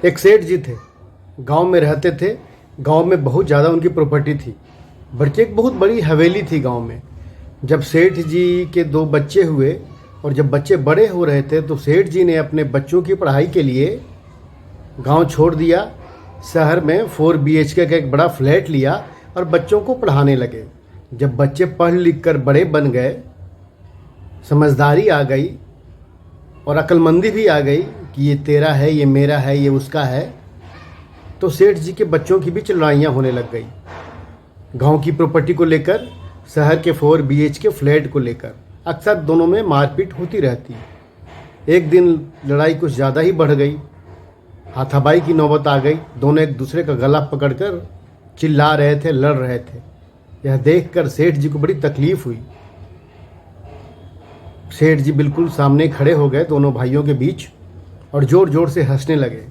एक सेठ जी थे, गांव में रहते थे। गांव में बहुत ज़्यादा उनकी प्रॉपर्टी थी, बल्कि एक बहुत बड़ी हवेली थी गांव में। जब सेठ जी के दो बच्चे हुए और जब बच्चे बड़े हो रहे थे तो सेठ जी ने अपने बच्चों की पढ़ाई के लिए गांव छोड़ दिया। शहर में 4 BHK का एक बड़ा फ्लैट लिया और बच्चों को पढ़ाने लगे। जब बच्चे पढ़ लिख कर बड़े बन गए, समझदारी आ गई और अक्लमंदी भी आ गई कि ये तेरा है, ये मेरा है, ये उसका है, तो सेठ जी के बच्चों की बीच लड़ाइयाँ होने लग गई। गांव की प्रॉपर्टी को लेकर, शहर के 4 BHK फ्लैट को लेकर अक्सर दोनों में मारपीट होती रहती। एक दिन लड़ाई कुछ ज़्यादा ही बढ़ गई, हाथापाई की नौबत आ गई। दोनों एक दूसरे का गला पकड़कर चिल्ला रहे थे, लड़ रहे थे। यह देखकर सेठ जी को बड़ी तकलीफ हुई। सेठ जी बिल्कुल सामने खड़े हो गए दोनों भाइयों के बीच और ज़ोर ज़ोर से हंसने लगे।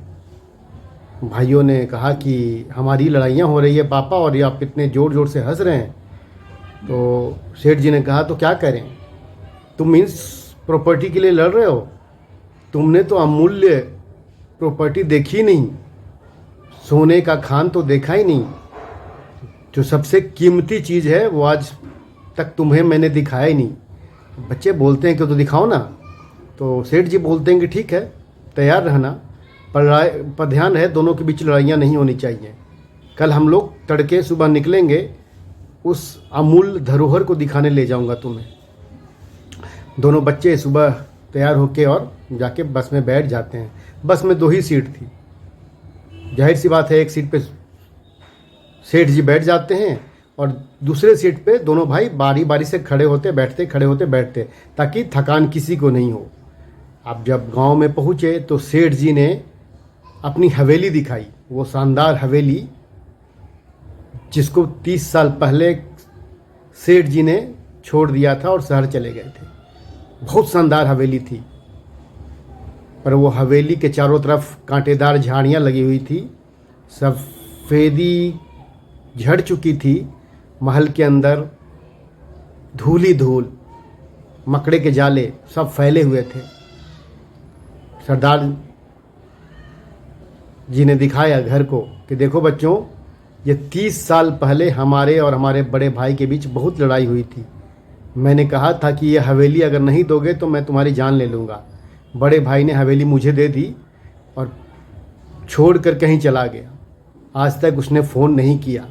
भाइयों ने कहा कि हमारी लड़ाइयाँ हो रही है पापा, और ये आप इतने ज़ोर ज़ोर से हंस रहे हैं। तो सेठ जी ने कहा तो क्या करें, तुम इस प्रॉपर्टी के लिए लड़ रहे हो? तुमने तो अमूल्य प्रॉपर्टी देखी नहीं, सोने का खान तो देखा ही नहीं। जो सबसे कीमती चीज़ है वो आज तक तुम्हें मैंने दिखाया ही नहीं। बच्चे बोलते हैं कि तो दिखाओ ना। तो सेठ जी बोलते हैं कि ठीक है, तैयार रहना, पर ध्यान रहे दोनों के बीच लड़ाइयाँ नहीं होनी चाहिए। कल हम लोग तड़के सुबह निकलेंगे, उस अमूल्य धरोहर को दिखाने ले जाऊंगा तुम्हें। दोनों बच्चे सुबह तैयार होके और जाके बस में बैठ जाते हैं। बस में 2 ही सीट थी। जाहिर सी बात है, एक सीट पे सेठ जी बैठ जाते हैं और दूसरे सीट पे दोनों भाई बारी बारी से खड़े होते बैठते, खड़े होते बैठते, ताकि थकान किसी को नहीं हो। अब जब गांव में पहुँचे तो सेठ जी ने अपनी हवेली दिखाई, वो शानदार हवेली जिसको 30 साल पहले सेठ जी ने छोड़ दिया था और शहर चले गए थे। बहुत शानदार हवेली थी, पर वो हवेली के चारों तरफ कांटेदार झाड़ियाँ लगी हुई थी, सफ़ेदी झड़ चुकी थी। महल के अंदर धूल ही धूल, मकड़े के जाले सब फैले हुए थे। सरदार जी ने दिखाया घर को कि देखो बच्चों, ये 30 साल पहले हमारे और हमारे बड़े भाई के बीच बहुत लड़ाई हुई थी। मैंने कहा था कि ये हवेली अगर नहीं दोगे तो मैं तुम्हारी जान ले लूँगा। बड़े भाई ने हवेली मुझे दे दी और छोड़ कर कहीं चला गया। आज तक उसने फ़ोन नहीं किया,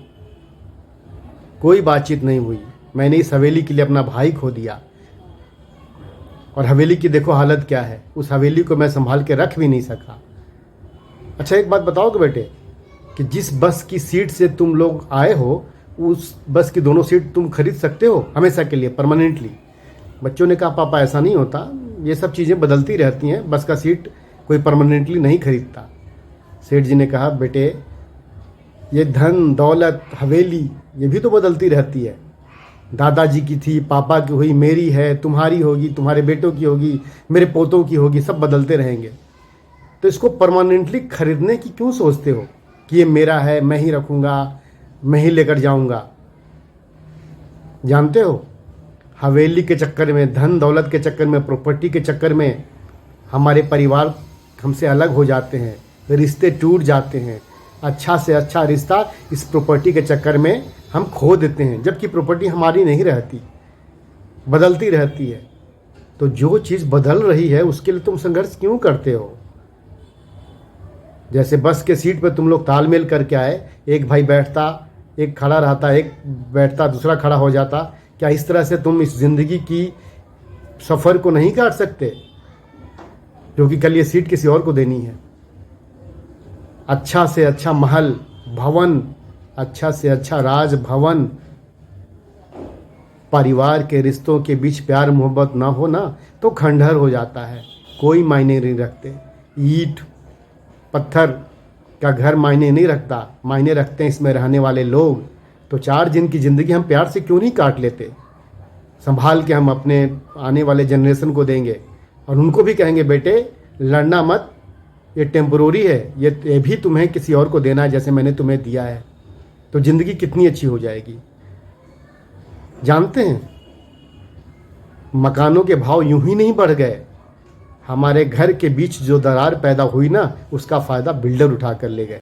कोई बातचीत नहीं हुई। मैंने इस हवेली के लिए अपना भाई खो दिया, और हवेली की देखो हालत क्या है। उस हवेली को मैं संभाल के रख भी नहीं सका। अच्छा एक बात बताओगे बेटे, कि जिस बस की सीट से तुम लोग आए हो, उस बस की दोनों सीट तुम खरीद सकते हो हमेशा के लिए, परमानेंटली? बच्चों ने कहा पापा ऐसा नहीं होता, ये सब चीज़ें बदलती रहती हैं, बस का सीट कोई परमानेंटली नहीं खरीदता। सेठ जी ने कहा बेटे, ये धन दौलत हवेली ये भी तो बदलती रहती है। दादाजी की थी, पापा की हुई, मेरी है, तुम्हारी होगी, तुम्हारे बेटों की होगी, मेरे पोतों की होगी, सब बदलते रहेंगे। तो इसको परमानेंटली खरीदने की क्यों सोचते हो कि ये मेरा है, मैं ही रखूँगा, मैं ही लेकर जाऊँगा? जानते हो, हवेली के चक्कर में, धन दौलत के चक्कर में, प्रॉपर्टी के चक्कर में हमारे परिवार हमसे अलग हो जाते हैं, रिश्ते टूट जाते हैं। अच्छा से अच्छा रिश्ता इस प्रॉपर्टी के चक्कर में हम खो देते हैं, जबकि प्रॉपर्टी हमारी नहीं रहती, बदलती रहती है। तो जो चीज़ बदल रही है उसके लिए तुम संघर्ष क्यों करते हो? जैसे बस के सीट पर तुम लोग तालमेल करके आए, एक भाई बैठता, एक खड़ा रहता, एक बैठता, दूसरा खड़ा हो जाता। क्या इस तरह से तुम इस ज़िंदगी की सफ़र को नहीं काट सकते, क्योंकि कल ये सीट किसी और को देनी है? अच्छा से अच्छा महल भवन, अच्छा से अच्छा राज भवन, परिवार के रिश्तों के बीच प्यार मोहब्बत ना हो ना तो खंडहर हो जाता है, कोई मायने नहीं रखते। ईंट पत्थर का घर मायने नहीं रखता, मायने रखते हैं इसमें रहने वाले लोग। तो 4 दिन की ज़िंदगी हम प्यार से क्यों नहीं काट लेते? संभाल के हम अपने आने वाले जनरेशन को देंगे और उनको भी कहेंगे बेटे लड़ना मत, ये टेम्परोरी है, ये भी तुम्हें किसी और को देना है जैसे मैंने तुम्हें दिया है। तो ज़िंदगी कितनी अच्छी हो जाएगी। जानते हैं, मकानों के भाव यूं ही नहीं बढ़ गए, हमारे घर के बीच जो दरार पैदा हुई ना, उसका फ़ायदा बिल्डर उठा कर ले गए।